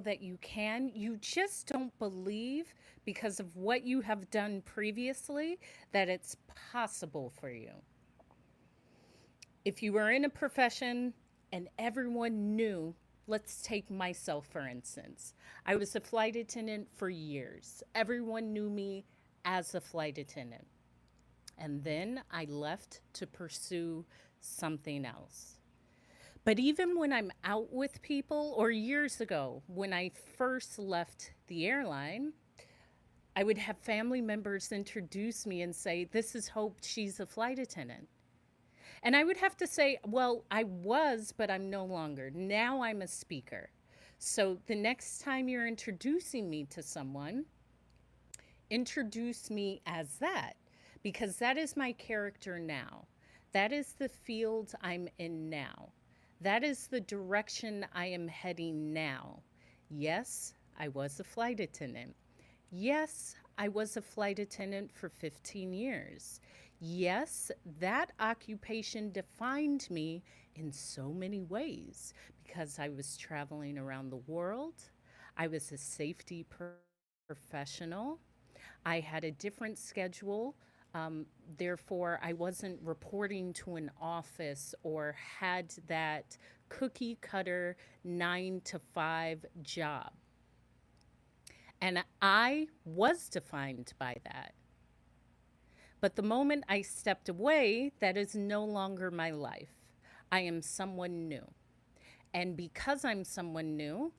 that you can. You just don't believe because of what you have done previously that it's possible for you. If you were in a profession and everyone knew, let's take myself for instance. I was a flight attendant for years. Everyone knew me as a flight attendant. And then I left to pursue something else. But even when I'm out with people, or years ago, when I first left the airline, I would have family members introduce me and say, "This is Hope, she's a flight attendant." And I would have to say, "Well, I was, but I'm no longer. Now I'm a speaker." So the next time you're introducing me to someone, introduce me as that, because that is my character now. That is the field I'm in now. That is the direction I am heading now. Yes, I was a flight attendant. Yes, I was a flight attendant for 15 years. Yes, that occupation defined me in so many ways because I was traveling around the world. I was a safety professional. I had a different schedule. Therefore, I wasn't reporting to an office or had that cookie cutter 9 to 5 job. And I was defined by that. But the moment I stepped away, that is no longer my life. I am someone new. And because I'm someone new,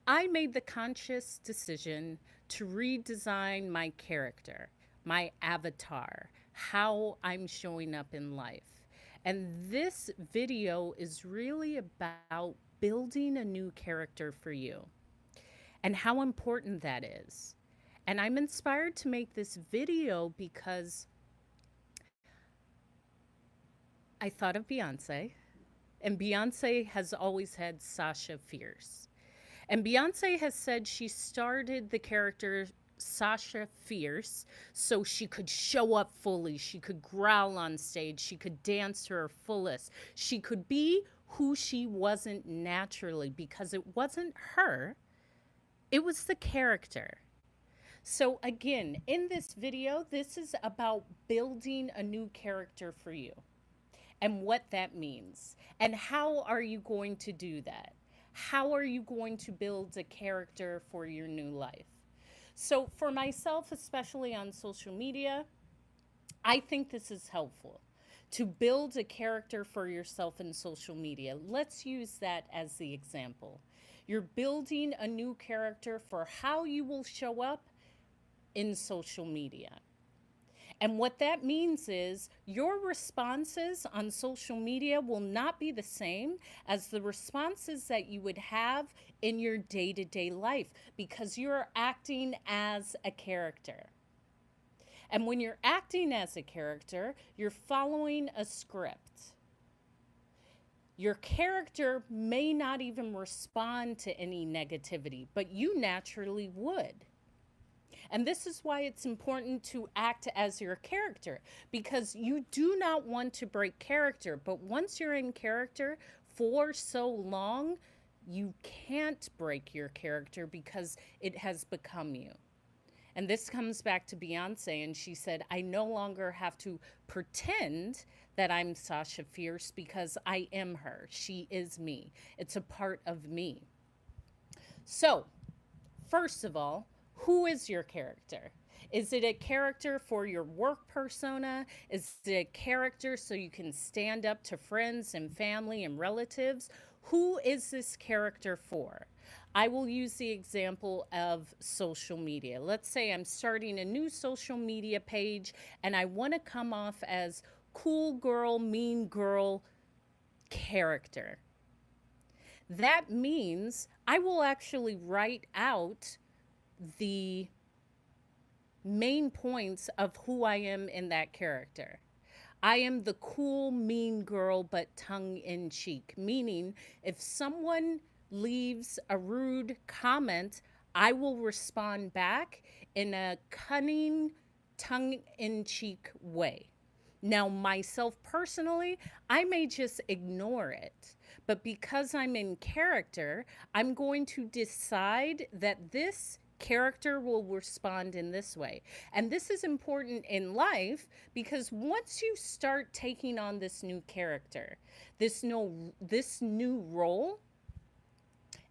I made the conscious decision to redesign my character, my avatar, how I'm showing up in life. And this video is really about building a new character for you and how important that is. And I'm inspired to make this video because I thought of Beyonce, and Beyonce has always had Sasha Fierce. And Beyonce has said she started the character Sasha Fierce so she could show up fully. She could growl on stage. She could dance to her fullest. She could be who she wasn't naturally because it wasn't her, it was the character. So, again, in this video, this is about building a new character for you and what that means. And how are you going to do that? How are you going to build a character for your new life? So, for myself, especially on social media, I think this is helpful to build a character for yourself in social media. Let's use that as the example. You're building a new character for how you will show up in social media. And what that means is your responses on social media will not be the same as the responses that you would have in your day to day life because you're acting as a character. And when you're acting as a character, you're following a script. Your character may not even respond to any negativity, but you naturally would. And this is why it's important to act as your character because you do not want to break character. But once you're in character for so long, you can't break your character because it has become you. And this comes back to Beyonce, and she said, "I no longer have to pretend that I'm Sasha Fierce because I am her. She is me. It's a part of me." So, first of all, who is your character? Is it a character for your work persona? Is it a character so you can stand up to friends and family and relatives? Who is this character for? I will use the example of social media. Let's say I'm starting a new social media page and I want to come off as cool girl, mean girl character. That means I will actually write out the main points of who I am in that character. I am the cool, mean girl, but tongue in cheek, meaning if someone leaves a rude comment, I will respond back in a cunning, tongue in cheek way. Now, myself personally, I may just ignore it. But because I'm in character, I'm going to decide that this character will respond in this way. And this is important in life because once you start taking on this new character, this new role,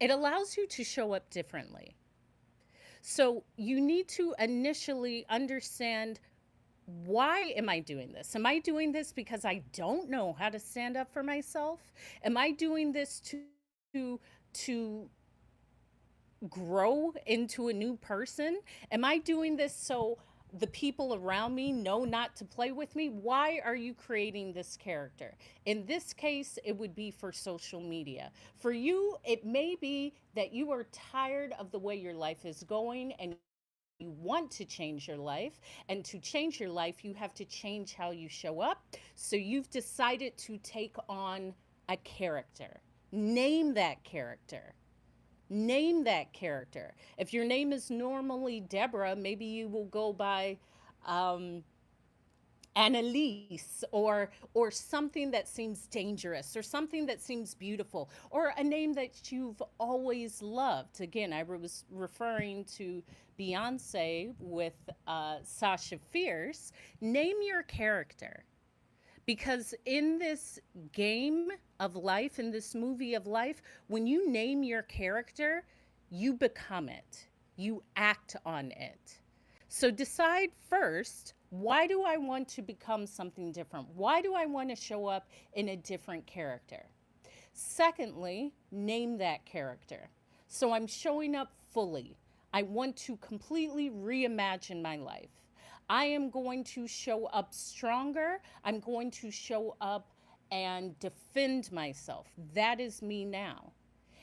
it allows you to show up differently. So you need to initially understand, why am I doing this? Am I doing this because I don't know how to stand up for myself? Am I doing this to grow into a new person? Am I doing this so the people around me know not to play with me? Why are you creating this character? In this case, it would be for social media. For you, it may be that you are tired of the way your life is going and you want to change your life. And to change your life, you have to change how you show up. So you've decided to take on a character. Name that character. Name that character. If your name is normally Deborah, maybe you will go by um, Annalise, or something that seems dangerous, or something that seems beautiful, or a name that you've always loved. Again, I was referring to Beyonce with Sasha Fierce. Name your character. Because in this game of life, in this movie of life, when you name your character, you become it, you act on it. So decide first, why do I want to become something different? Why do I want to show up in a different character? Secondly, name that character. So I'm showing up fully. I want to completely reimagine my life. I am going to show up stronger. I'm going to show up and defend myself. That is me now.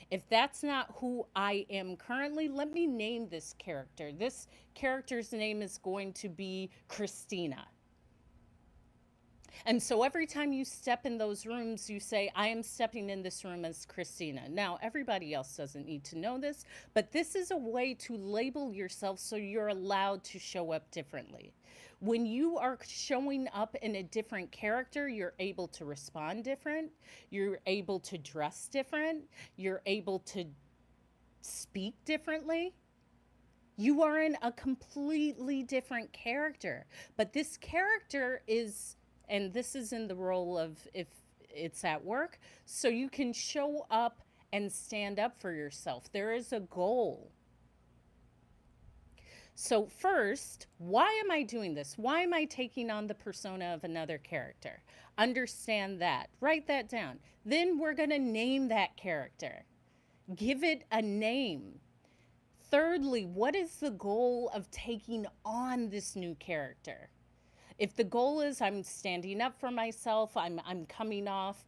If that's not who I am currently, let me name this character. This character's name is going to be Christina. And so every time you step in those rooms, you say, I am stepping in this room as Christina. Now, everybody else doesn't need to know this, but this is a way to label yourself so you're allowed to show up differently. When you are showing up in a different character, you're able to respond different, you're able to dress different, you're able to speak differently. You are in a completely different character. But this character is, and this is in the role of if it's at work, so you can show up and stand up for yourself. There is a goal. So, first, why am I doing this? Why am I taking on the persona of another character? Understand that. Write that down. Then we're going to name that character. Give it a name. Thirdly, what is the goal of taking on this new character? If the goal is I'm standing up for myself, I'm coming off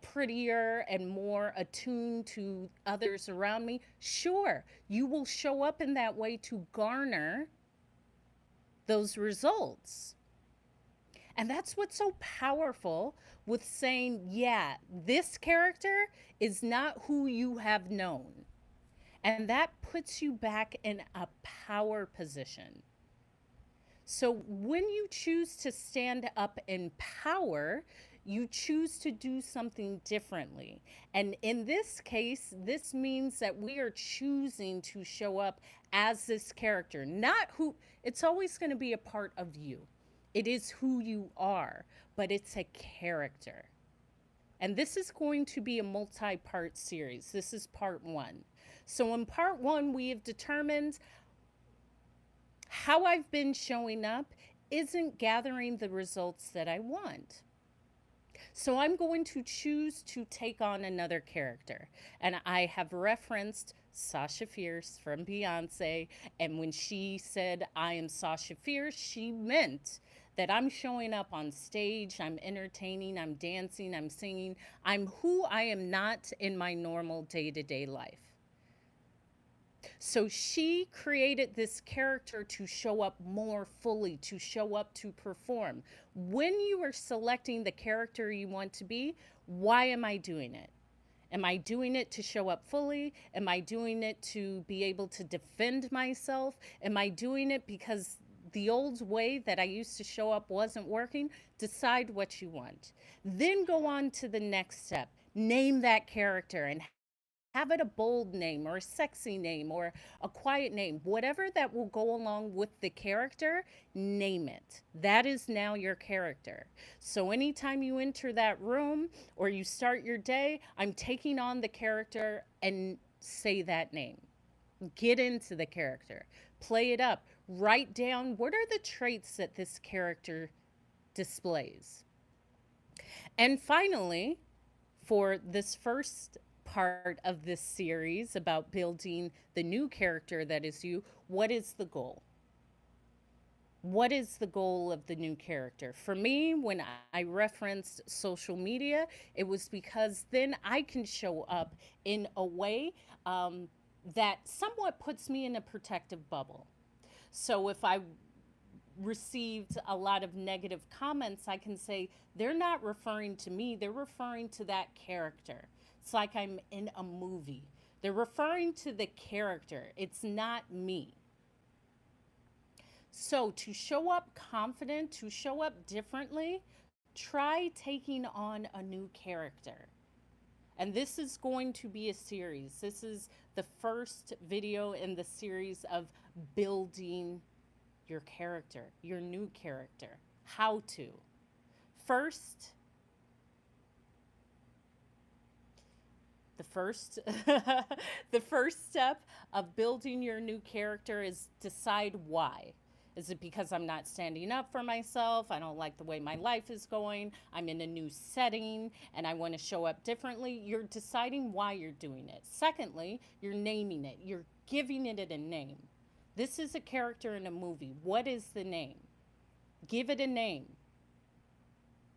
prettier and more attuned to others around me, sure, you will show up in that way to garner those results. And that's what's so powerful with saying, yeah, this character is not who you have known. And that puts you back in a power position. So when you choose to stand up in power, you choose to do something differently. And in this case, this means that we are choosing to show up as this character, not who, it's always going to be a part of you. It is who you are, but it's a character. And this is going to be a multi-part series. This is part one. So in part one, we have determined how I've been showing up isn't gathering the results that I want. So I'm going to choose to take on another character. And I have referenced Sasha Fierce from Beyonce. And when she said, I am Sasha Fierce, she meant that I'm showing up on stage, I'm entertaining, I'm dancing, I'm singing. I'm who I am not in my normal day-to-day life. So she created this character to show up more fully, to show up to perform. When you are selecting the character you want to be, why am I doing it? Am I doing it to show up fully? Am I doing it to be able to defend myself? Am I doing it because the old way that I used to show up wasn't working? Decide what you want. Then go on to the next step. Name that character and have it a bold name or a sexy name or a quiet name, whatever that will go along with the character, name it. That is now your character. So anytime you enter that room or you start your day, I'm taking on the character and say that name. Get into the character, play it up, write down what are the traits that this character displays. And finally, for this first part of this series about building the new character that is you, what is the goal? What is the goal of the new character? For me, when I referenced social media, it was because then I can show up in a way that somewhat puts me in a protective bubble. So if I received a lot of negative comments, I can say they're not referring to me, they're referring to that character. It's like I'm in a movie. They're referring to the character, it's not me. So, to show up confident, to show up differently, try taking on a new character. And this is going to be a series. This is the first video in the series of building your character, your new character. How to. First, the first the first step of building your new character is decide why. Is it because I'm not standing up for myself? I don't like the way my life is going. I'm in a new setting and I want to show up differently. You're deciding why you're doing it. Secondly, you're naming it. You're giving it a name. This is a character in a movie. What is the name? Give it a name.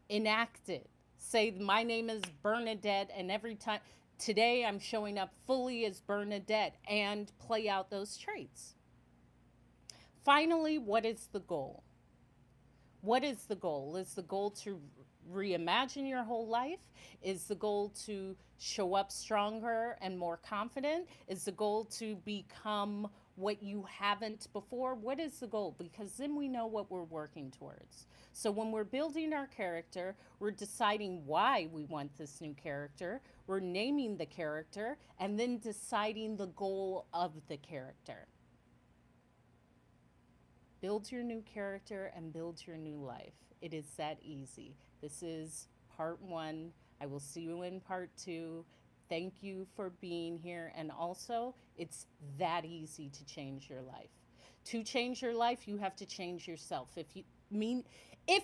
Enact it. Say, my name is Bernadette, and every time today I'm showing up fully as Bernadette, and play out those traits. Finally, what is the goal? What is the goal? Is the goal to reimagine your whole life? Is the goal to show up stronger and more confident? Is the goal to become what you haven't before? What is the goal? Because then we know what we're working towards. So when we're building our character, we're deciding why we want this new character, we're naming the character, and then deciding the goal of the character. Build your new character and build your new life. It is that easy. This is part 1. I will see you in part 2. Thank you for being here. And also, it's that easy to change your life. To change your life, you have to change yourself. If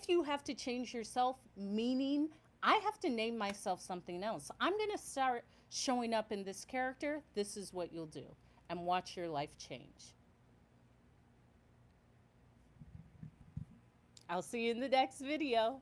you have to change yourself, meaning I have to name myself something else. I'm going to start showing up in this character. This is what you'll do. And watch your life change. I'll see you in the next video.